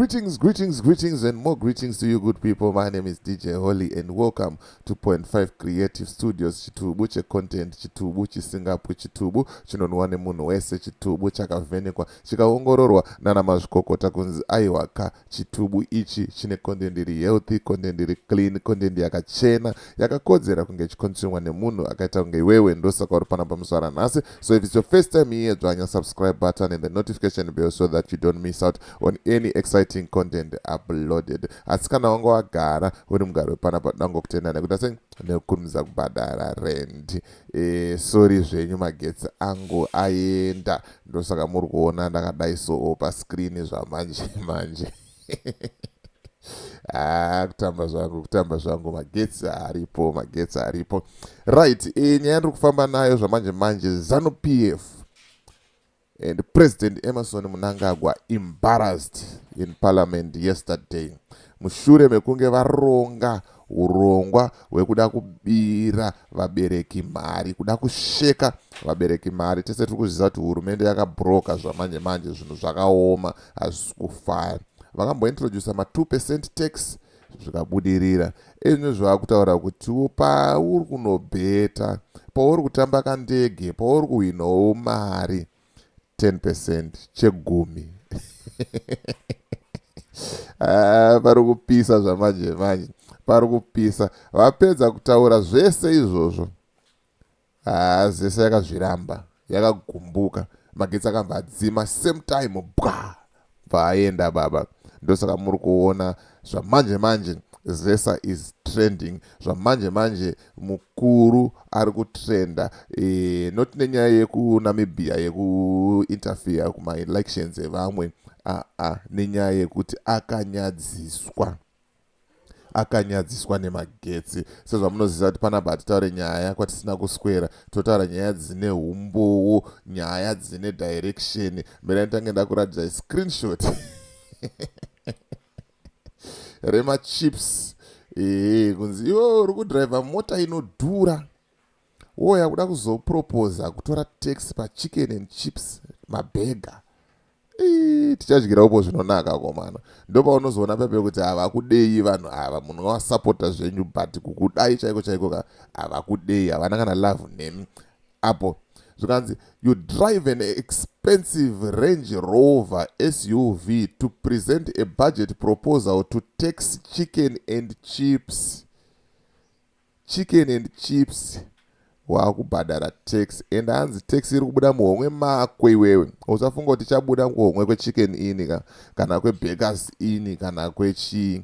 Greetings, and more greetings to you, good people. My name is DJ Holly, and welcome to Point 5 Creative Studios. Chitubu che content, chitubu chisingapu, chitubu chinonwane munhu wese, chitubu chakavhenekwa, chikaongororwa nana mazvikokota kunzi aiwaka. Chitubu ichi chine content iri healthy, content iri clean, content yakachena, yakakodzera kunge chikonsumwa nemunhu akaita kunge iwewe. Ndosaka uri panapa musara nhasi. So if it's your first time here, join your subscribe button and the notification bell so that you don't miss out on any exciting content uploaded. Asi kana wanga wagara uri mugaro panapa dango kutenda nekuti sei nekukurumidza kubhadhara rent. Sorry zvenyu, magetsi angu aenda, ndosaka muri kuona ndakadai so pascreen zvamanje. kutamba zvangu magetsi aripo. Right, nyaya yandiri kufamba nayo zvamanje ZANU PF and President Emerson Mnangagwa embarrassed in parliament yesterday. Mushure mekunge varonga urongwa hwekuda kubira vabereki mari, kuda kusheka vabereki mari. Tese tiri kuziva kuti hurumende yakabroka zvamanje zvinhu zvakaoma, hazvisi kufara. Vakambointroduce ma 2% tax zvikabudirira. Izvi zvakutaura kuti pauri kunobheta, pauri kutamba kandege, pauri kuhwinawo mari 10% chegumi. Pari kupisa zvamanje, pari kupisa. Vapedza kutaura zvese izvozvo, zese yakazviramba, yakagumbuka. Magetsi akambadzima same time, paenda baba. Ndosaka muri kuona zvamanje zesa is trending. Zvamanje mukuru ari kutrenda, not nenyaya yekunamibia yekuinterfere kuma elections evamwe, nenyaya yekuti akanyadziswa nemagetsi. Sezvamunoziva kuti panapa hatitaure nyaya kwatisina kuswera, totaura nyaya dzine umbowo, nyaya dzine direction. Mbera nditange ndakuratidza screenshot rema chips, kunzi iwo uri kudhiraivha mota inodhura, woya kuda kuzoproposa kutora tax pachicken and chips mabhega. Tichadyira upo zvinonaka komana. Ndopa unozoona pepe kuti havakudei vanhu ava, munhu wavasapota zvenyu, but kukudai chaiko havakudei, havana kana love nemi. Apo zvikanzi you drive an expensive Range Rover SUV to present a budget proposal to tax chicken and chips. Wakubhadhara tax, and hanzi tax iri kubuda muhomwe mako iwewe. Usafunga kuti chabuda kuhomwe kwechicken ini kana kwebakers ini kana kwechii,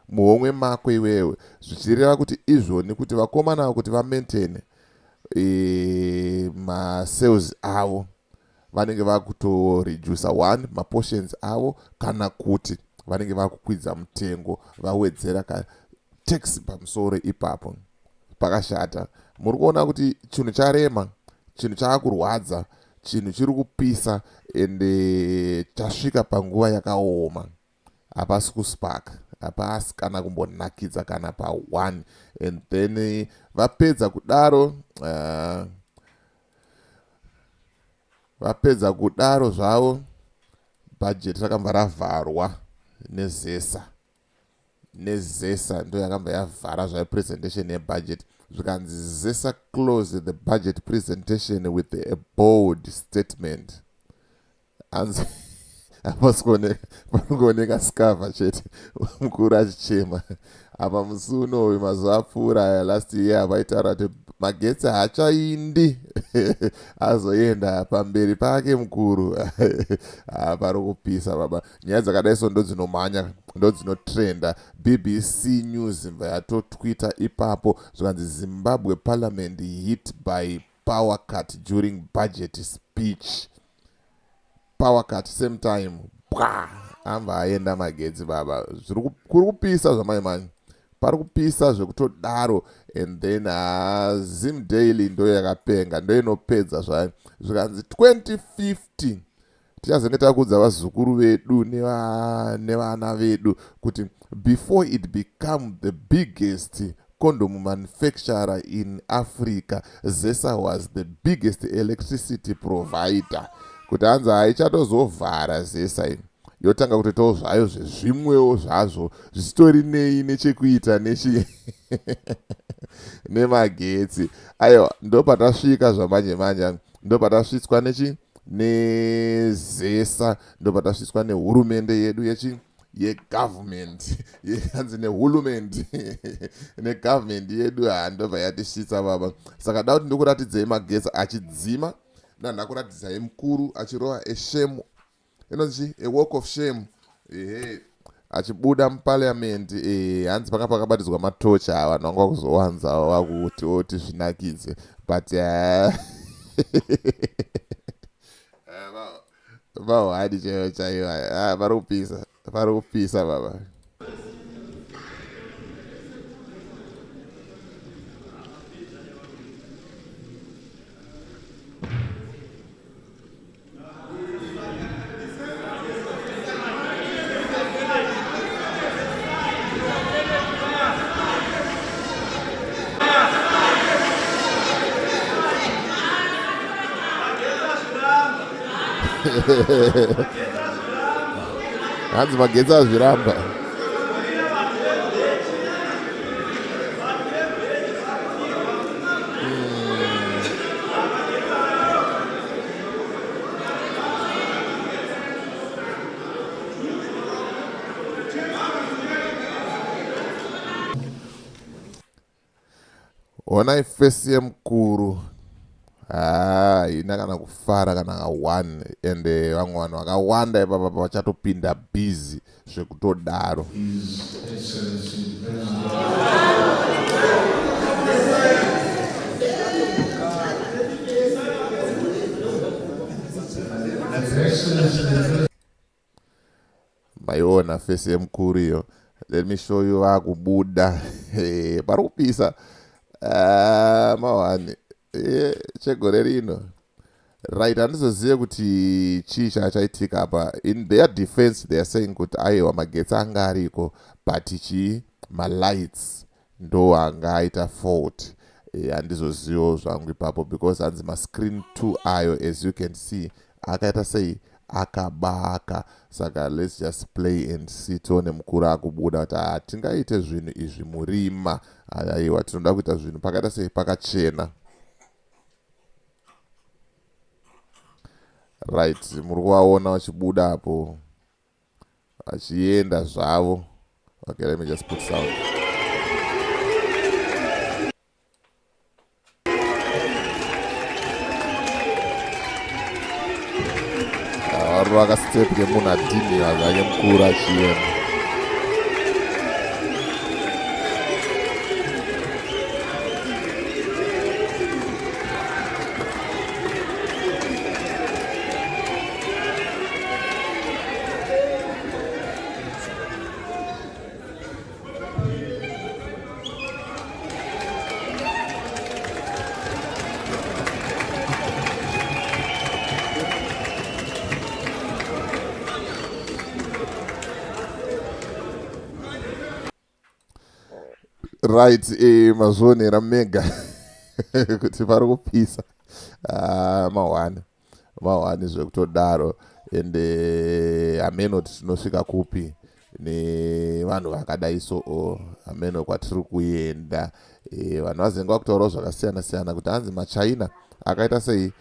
muhomwe mako iwewe. Zvichireva kuti izvoni kuti vakomana kuti vamaintain ma-sales avo, vanenge vakutoredusa one ma-portions avo, kana kuti vanenge vakukwidza mutengo, vawedzera ka tax pamusoro ipapo. Pakashata. Muri kuona kuti chinhu charema, chinhu chakurwadza, chinhu chiri kupisa, ende chasvika panguva yakaoma. Hapasi kuspark, hapasi kana kumbonakidza kana pa1. And then vapedza kudaro zvavo, budget rakamba ravharwa nezesa ndo yakamba yavhara zvayo presentation yebudget. Zvikanzi ZESA closed the budget presentation with a bold statement. Hanzi hapasi kuoneka skava chete, mukuru achichema. Apa musi unoyu mazuva apfuura last year vaitaura kuti magetsi haachaindi azoenda pamberi pake mukuru. Pari kupisa baba. Nyaya dzakadai so ndo dzinomhanya, ndo dzinotrenda. BBC News yatotwita ipapo zvikanzi Zimbabwe Parliament hit by power cut during budget speech. Power cut same time, amba aenda magetsi baba. Kuri kupisa zvamanje, pari kupisa zvekutodaro. And then Zim Daily ndo yakapenga, ndo inopedza zvayo. Zvikanzi 2050 tichazenge takudza vazukuru vedu nevana vedu kuti before it become the biggest condom manufacturer in Africa, ZESA was the biggest electricity provider. Kuti hanzi haichadozovhara ZESA yotanga kutoitawo zvayo zvezvimwewo zvazvo zvisitori nei nechekuita nemagetsi. Aiwa, ndopatasvika zvamanje manje, ndopatasvitswa nezesa, ndopatasvitswa nehurumende yedu yegovernment yanzi nehurumende negovernment yedu ndobva yatisvitsa baba. Saka da kuti ndikuratidzei magetsi achidzima, ndandakuratidzai mukuru achirova eshemu, inonzi a walk of shame, achibuda muparliament. Hanzi panga pakabatidzwa matochi awa nanga kuzowanzawo wakuti oti zvinakidze, but vahwadi chaivo chaivo, vari kupisa baba. Hanzi magetsi azviramba. Onai fesi yemukuru ina kana kufara kana one, ende vamwe vanhu vakawanda ipapa vachatopinda busy zvekutodaro. Maiona fesi yemukuru iyo. Let me show you vakubuda pari kupisa mawani chegore rino. Right, handizozive kuti chii chachaitika apa. In their defense they are saying kuti aiwa magetsi anga ariko, but malights ndo anga aita fault. Handizozivewo zvangu ipapo because hanzi mascreen 2 ayo, as you can see, akaita sei akabaka. Saka let's just play and see, tione mukuru akubuda kuti hatingaite zvinhu izvi murima. Aiwa, tinoda kuita zvinhu pakaita sei pakachena. Right, muri kuvaona vachibuda apo vachienda zvavo. Okay, let me just put sound. Vari vakastepke munhu adhiniwa zvake mukuru achienda. Right, mazvionera mega kuti pari kupisa mahwani zvekutodaro. Ende hameno kuti tinosvika kupi nevanhu vakadai so, hameno kwatiri kuenda. Vanhu vazenga kutaurawo zvakasiyana siyana kuti hanzi maChina akaita sei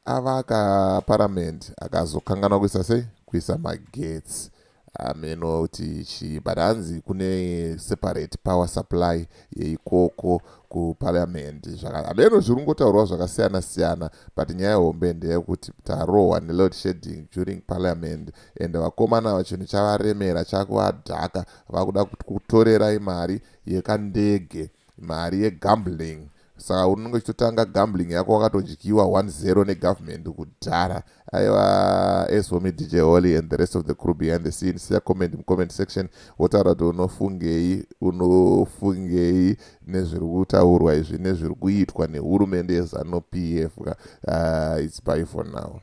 avaka parliament akazokanganwa kuisa sei kuisa magetsi. Hameno kuti chii, but hanzi kune separate power supply yeikoko kuparliament. Hameno zviri kungotaurwa zvakasiyana siyana, but nyaya hombe ndeyekuti tarohwa neload shedding during parliament, ende vakomana chinhu chavaremera chakuvadhaka, vakuda kutorerai mari yekandege, mari yegambling. Saka unenge uchitotanga gambling yako wakatodyiwa 1-0 negovernment kudhara. Aiwa, as for me DJ Holly and the rest of the crew behind the scenes, siya comment section wotaura kuti unofungei nezviri kutaurwa izvi nezviri kuitwa nehurumende yeZanu PF. It's bye for now.